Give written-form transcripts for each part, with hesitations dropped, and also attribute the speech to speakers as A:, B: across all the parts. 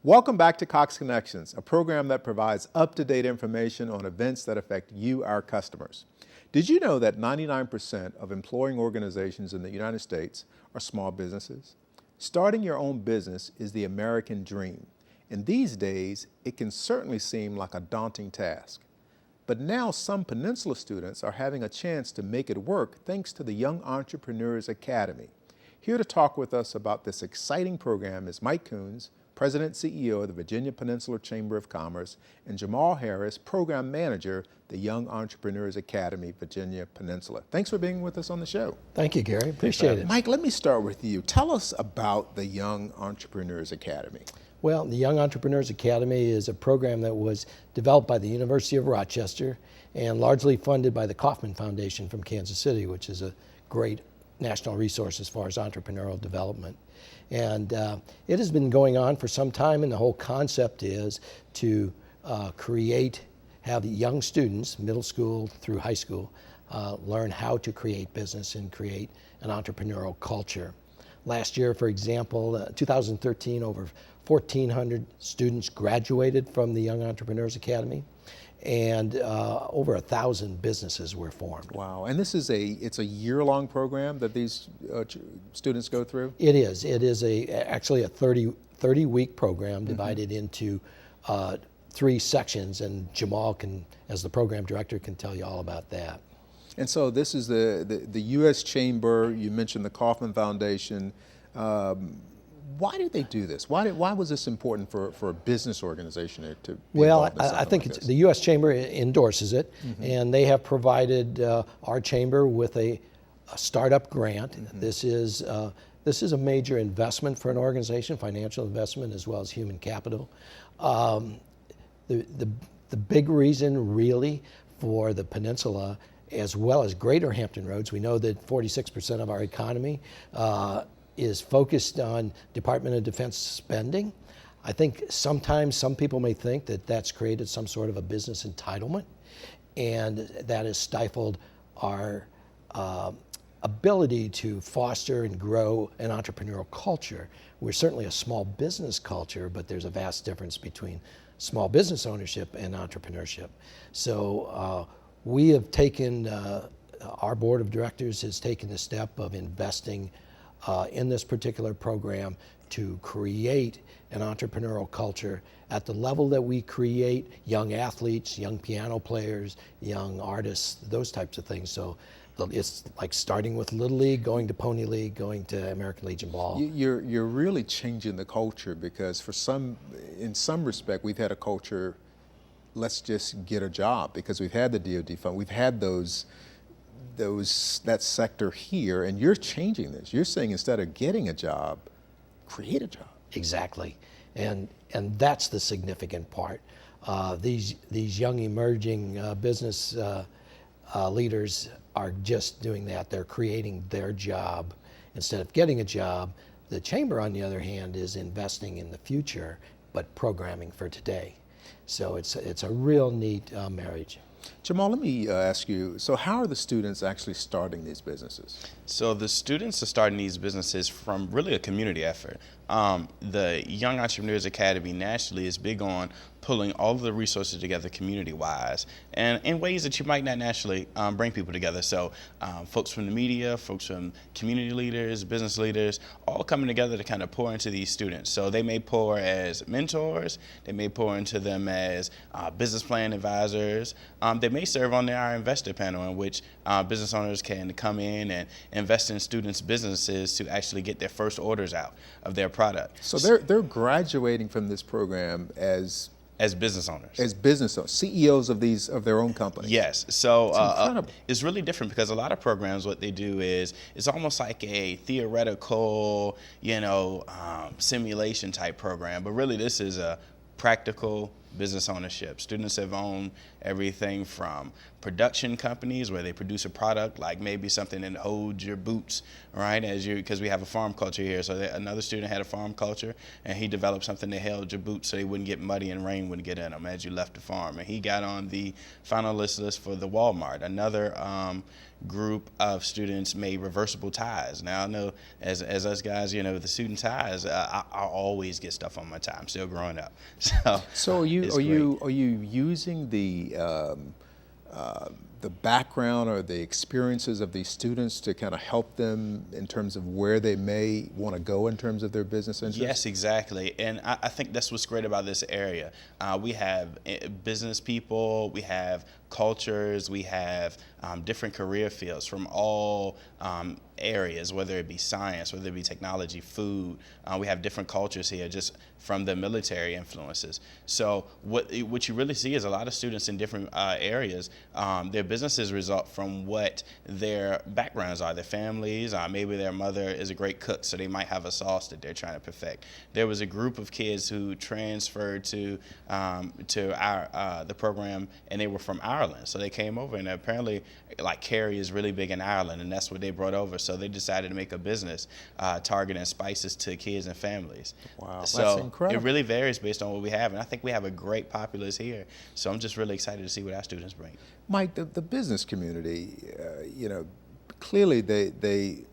A: Welcome back to Cox Connections, a program that provides up-to-date information on events that affect you, our customers. Did you know that 99% of employing organizations in the United States are small businesses? Starting your own business is the American dream. And these days, it can certainly seem like a daunting task. But now some Peninsula students are having a chance to make it work thanks to the Young Entrepreneurs Academy. Here to talk with us about this exciting program is Mike Coons, President and CEO of the Virginia Peninsula Chamber of Commerce, and Jamal Harris, Program Manager, the Young Entrepreneurs Academy, Virginia Peninsula. Thanks for being with us on the show.
B: Thank you, Gary. Appreciate it.
A: Mike, let me start with you. Tell us about the Young Entrepreneurs Academy.
B: Well, the Young Entrepreneurs Academy is a program that was developed by the University of Rochester and largely funded by the Kauffman Foundation from Kansas City, which is a great national resource as far as entrepreneurial development. And it has been going on for some time, and the whole concept is to have young students, middle school through high school, learn how to create business and create an entrepreneurial culture. Last year, for example, 2013, over 1,400 students graduated from the Young Entrepreneurs Academy, and over 1,000 businesses were formed.
A: Wow, and it's a year-long program that these students go through?
B: It is. It is actually a 30-week program divided into 3 sections, and Jamal as the program director, can tell you all about that.
A: And so this is the U.S. Chamber. You mentioned the Kauffman Foundation. Why did they do this? Why was this important for a business organization to be involved in something
B: I think
A: like this?
B: The U.S. Chamber endorses it, and they have provided our chamber with a startup grant. This is a major investment for an organization, financial investment as well as human capital. The big reason really for the peninsula, as well as Greater Hampton Roads, we know that 46% of our economy is focused on Department of Defense spending. I think sometimes some people may think that that's created some sort of a business entitlement, and that has stifled our ability to foster and grow an entrepreneurial culture. We're certainly a small business culture, but there's a vast difference between small business ownership and entrepreneurship. So we have taken, our board of directors has taken the step of investing in this particular program to create an entrepreneurial culture at the level that we create young athletes, young piano players, young artists, those types of things. So it's like starting with Little League, going to Pony League, going to American Legion Ball.
A: You're really changing the culture, because in some respect, we've had a culture, let's just get a job, because we've had the DoD fund, we've had that sector here, and you're changing this. You're saying instead of getting a job, create a job.
B: Exactly, and that's the significant part. These young emerging business leaders are just doing that. They're creating their job instead of getting a job. The chamber, on the other hand, is investing in the future, but programming for today. So it's a real neat marriage.
A: Jamal, let me ask you, so how are the students actually starting these businesses?
C: So the students are starting these businesses from really a community effort. The Young Entrepreneurs Academy nationally is big on pulling all of the resources together community-wise, and in ways that you might not naturally bring people together. So folks from the media, folks from community leaders, business leaders, all coming together to kind of pour into these students. So they may pour as mentors, they may pour into them as business plan advisors. They may serve on our investor panel, in which business owners can come in and invest in students' businesses to actually get their first orders out of their product.
A: So they're graduating from this program as
C: business owners.
A: As business owners, CEOs of their own companies.
C: Yes. So
A: it's
C: really different, because a lot of programs, what they do is it's almost like a theoretical, simulation type program. But really, this is a practical, business ownership. Students have owned everything from production companies where they produce a product, like maybe something that holds your boots, right? Because we have a farm culture here. So another student had a farm culture, and he developed something that held your boots so they wouldn't get muddy and rain wouldn't get in them as you left the farm. And he got on the finalist list for the Walmart. Another group of students made reversible ties. Now I know as us guys, the suit and ties, I always get stuff on my tie. I'm still growing up.
A: So are you using the background or the experiences of these students to kind of help them in terms of where they may want to go in terms of their business interests?
C: Yes, exactly. And I think that's what's great about this area. We have business people, we have cultures, we have different career fields from all areas, whether it be science, whether it be technology, food. We have different cultures here just from the military influences. So what you really see is a lot of students in different areas, their businesses result from what their backgrounds are, their families. Maybe their mother is a great cook, so they might have a sauce that they're trying to perfect. There was a group of kids who transferred to the program, and they were from Ireland. So they came over, and apparently, like curry is really big in Ireland, and that's what they brought over. So they decided to make a business targeting spices to kids and families.
A: Wow,
C: so
A: that's incredible.
C: It really varies based on what we have, and I think we have a great populace here. So I'm just really excited to see what our students bring.
A: Mike, the business community, clearly they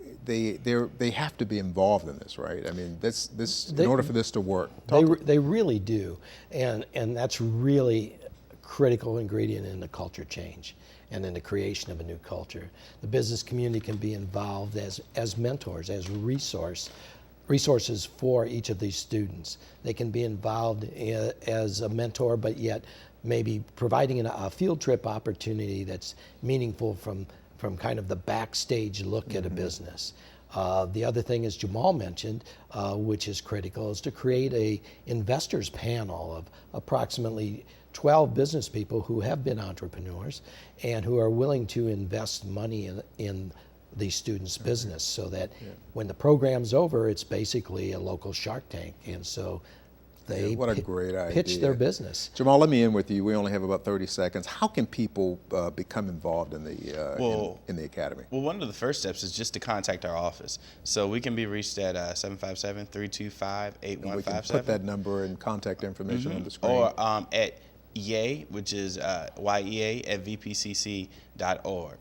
A: have to be involved in this, right? I mean, in order for this to work.
B: They really do, and that's really a critical ingredient in the culture change and in the creation of a new culture. The business community can be involved as mentors, as resources for each of these students. They can be involved as a mentor, but yet maybe providing a field trip opportunity that's meaningful from kind of the backstage look at a business. The other thing, as Jamal mentioned, which is critical, is to create a investors panel of approximately 12 business people who have been entrepreneurs and who are willing to invest money in the students' business, so that when the program's over, it's basically a local Shark Tank. And so they
A: what a great idea.
B: Pitch their business.
A: Jamal, let me end with you. We only have about 30 seconds. How can people become involved in the in the academy?
C: Well, one of the first steps is just to contact our office. So we can be reached at 757-325-8157.
A: We can put that number and contact information on the screen.
C: Or at YEA, which is YEA at vpcc.org.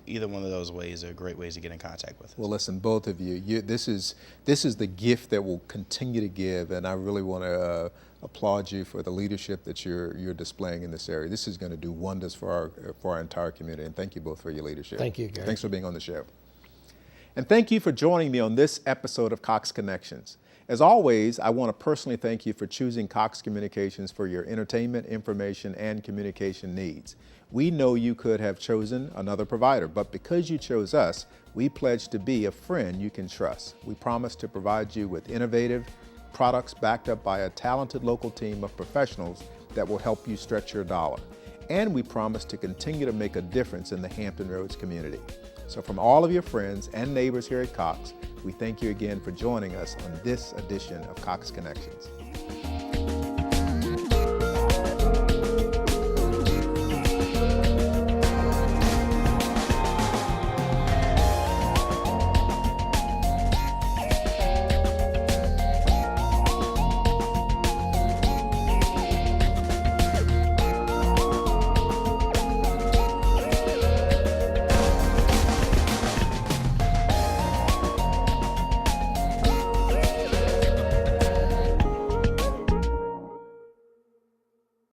C: Either one of those ways are great ways to get in contact with us.
A: Well, listen, both of you, this is the gift that will continue to give, and I really want to applaud you for the leadership that you're displaying in this area. This is going to do wonders for our entire community, and thank you both for your leadership.
B: Thank you, Gary.
A: Thanks for being on the show. And thank you for joining me on this episode of Cox Connections. As always, I want to personally thank you for choosing Cox Communications for your entertainment, information, and communication needs. We know you could have chosen another provider, but because you chose us, we pledge to be a friend you can trust. We promise to provide you with innovative products backed up by a talented local team of professionals that will help you stretch your dollar. And we promise to continue to make a difference in the Hampton Roads community. So from all of your friends and neighbors here at Cox, we thank you again for joining us on this edition of Cox Connections.